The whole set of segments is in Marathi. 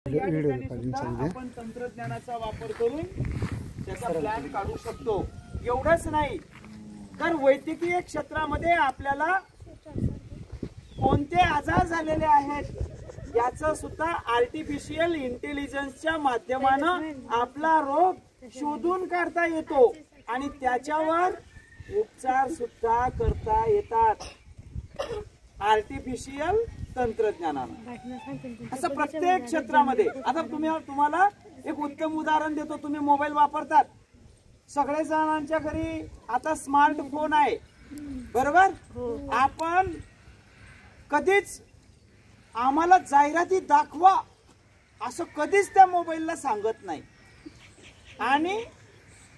या ठिकाणी सुद्धा आपण तंत्रज्ञानाचा वापर करून त्याचा प्लॅन काढू शकतो। एवढंच नाही तर वैद्यकीय क्षेत्रामध्ये आपल्याला कोणते आजार झालेले आहेत याचं सुद्धा आर्टिफिशियल इंटेलिजन्सच्या माध्यमाने आपला रोग शोधून काढता येतो आणि त्याच्यावर उपचार सुद्धा करता येतात आर्टिफिशियल तंत्रज्ञानाने। असं प्रत्येक क्षेत्रामध्ये आता तुम्हाला एक उत्तम उदाहरण देतो। तुम्ही मोबाईल वापरतात, सगळे जणांच्या घरी आता स्मार्टफोन आहे, बरोबर? आपण कधीच आम्हाला जाहिराती दाखवा असं कधीच त्या मोबाईलला सांगत नाही आणि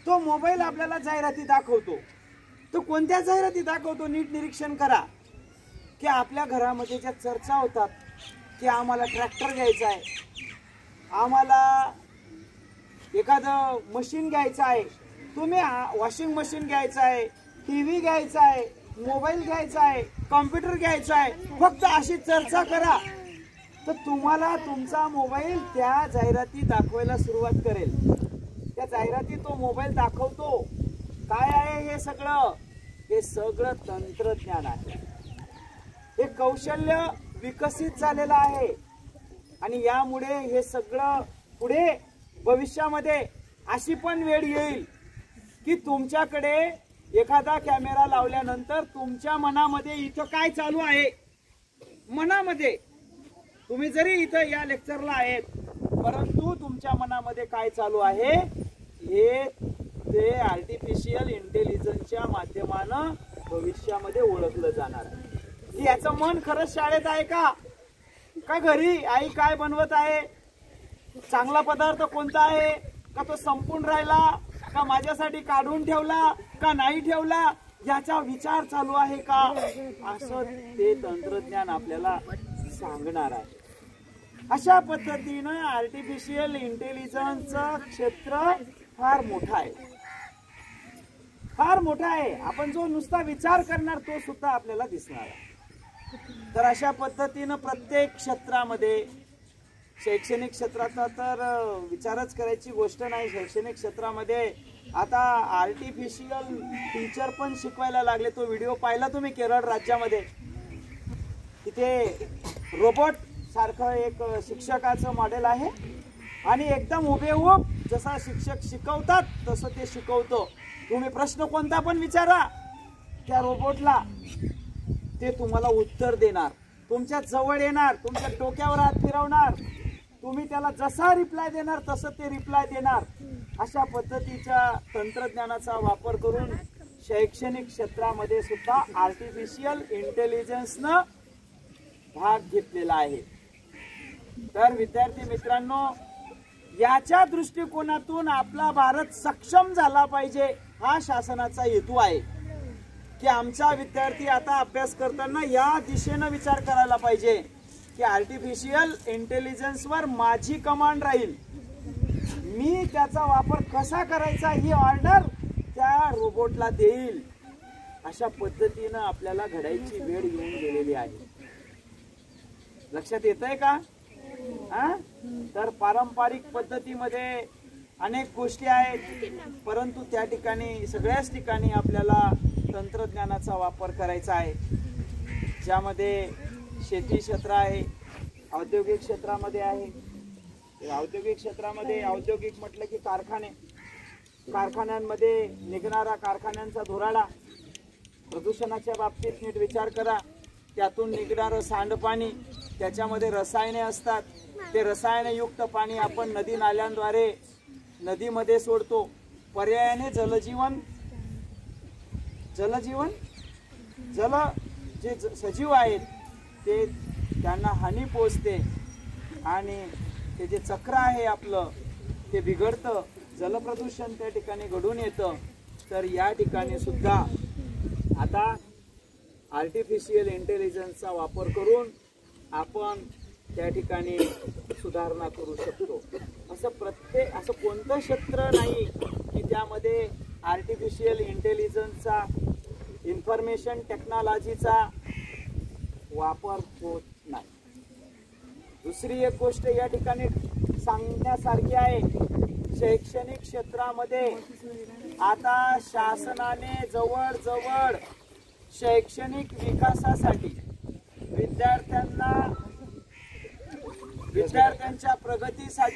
तो मोबाईल आपल्याला जाहिराती दाखवतो। तो कोणत्या जाहिराती दाखवतो नीट निरीक्षण करा की आपल्या घरामध्ये ज्या चर्चा होतात की आम्हाला ट्रॅक्टर घ्यायचा आहे, आम्हाला एखादं मशीन घ्यायचं आहे, तुम्ही वॉशिंग मशीन घ्यायचं आहे, टीव्ही घ्यायचा आहे, मोबाईल घ्यायचा आहे, कॉम्प्युटर घ्यायचा आहे, फक्त अशी चर्चा करा तर तुम्हाला तुमचा मोबाईल त्या जाहिराती दाखवायला सुरुवात करेल। त्या जाहिराती तो मोबाईल दाखवतो। काय आहे हे सगळं? हे सगळं तंत्रज्ञान आहे। हे कौशल्य विकसित झालेलं आहे आणि यामुळे हे सगळं पुढे भविष्यामध्ये अशी पण वेळ येईल की तुमच्याकडे एखादा कॅमेरा लावल्यानंतर तुमच्या मनामध्ये इथं काय चालू आहे, मनामध्ये तुम्ही जरी इथं या लेक्चरला आहेत परंतु तुमच्या मनामध्ये काय चालू आहे हे ते आर्टिफिशियल इंटेलिजन्सच्या माध्यमानं भविष्यामध्ये ओळखलं जाणार आहे। याचं मन खरंच शाळेत आहे का घरी आई काय बनवत आहे, चांगला पदार्थ कोणता आहे का, तो संपून राहिला का, माझ्यासाठी काढून ठेवला का नाही ठेवला याचा विचार चालू आहे का, असं ते तंत्रज्ञान आपल्याला सांगणार आहे। अशा पद्धतीनं आर्टिफिशियल इंटेलिजन्सचं क्षेत्र फार मोठा आहे, फार मोठा आहे। आपण जो नुसता विचार करणार तो सुद्धा आपल्याला दिसणार आहे। तर अशा पद्धतीनं प्रत्येक क्षेत्रामध्ये, शैक्षणिक क्षेत्राचा तर विचारच करायची गोष्ट नाही। शैक्षणिक क्षेत्रामध्ये आता आर्टिफिशियल टीचर पण शिकवायला लागले। तो व्हिडिओ पाहिला तुम्ही केरळ राज्यामध्ये, तिथे रोबोट सारखं एक शिक्षकाचं मॉडेल आहे आणि एकदम हुबेहूब जसा शिक्षक शिकवतात तसं ते शिकवतो। तुम्ही प्रश्न कोणता पण विचारा त्या रोबोटला, ते तुम्हाला उत्तर देणार, तुमच्या जवळ येणार, तुमच्या डोक्यावर हात फिरवणार, तुम्ही त्याला जसा रिप्लाय देणार तसं ते रिप्लाय देणार। अशा पद्धतीच्या तंत्रज्ञानाचा वापर करून शैक्षणिक क्षेत्रामध्ये सुद्धा आर्टिफिशियल इंटेलिजन्सनं भाग घेतलेला आहे। तर विद्यार्थी मित्रांनो, याच्या दृष्टिकोनातून आपला भारत सक्षम झाला पाहिजे हा शासनाचा हेतू आहे की आमचा विद्यार्थी आता अभ्यास करताना या दिशेने विचार करायला पाहिजे की आर्टिफिशियल इंटेलिजन्सवर माझी कमांड राहील, मी त्याचा वापर कसा करायचा ही ऑर्डर त्या रोबोटला देईल। अशा पद्धतीनं आपल्याला घडायची वेळ येऊन गेलेली आहे। लक्षात येतंय का? तर पारंपरिक पद्धतीमध्ये अनेक गोष्टी आहेत परंतु त्या ठिकाणी सगळ्याच ठिकाणी आपल्याला तंत्रज्ञानाचा वापर करायचा आहे, ज्यामध्ये शेती क्षेत्र आहे, औद्योगिक क्षेत्रामध्ये आहे। औद्योगिक क्षेत्रामध्ये औद्योगिक म्हटलं की कारखाने, कारखान्यांमध्ये निघणारा कारखान्यांचा धुराळा, प्रदूषणाच्या बाबतीत नीट विचार करा। त्यातून निघणारं सांडपाणी, त्याच्यामध्ये रसायने असतात, ते रसायनयुक्त पाणी आपण नदी नाल्यांद्वारे नदीमध्ये सोडतो। पर्यायाने जल जे सजीव आहेत ते त्यांना हानी पोचते आणि ते जे चक्र आहे आपलं ते बिघडतं, जलप्रदूषण त्या ठिकाणी घडून येतं। तर या ठिकाणी सुद्धा आता आर्टिफिशियल इंटेलिजन्सचा वापर करून आपण त्या ठिकाणी सुधारणा करू शकतो। असं कोणतं क्षेत्र नाही की त्यामध्ये आर्टिफिशियल इंटेलिजन्सचा, इन्फॉर्मेशन टेक्नॉलॉजीचा वापर होत नाही। दुसरी एक गोष्ट या ठिकाणी सांगण्यासारखी आहे, शैक्षणिक क्षेत्रामध्ये आता शासनाने जवळजवळ शैक्षणिक विकासासाठी विद्यार्थ्यांच्या प्रगतीसाठी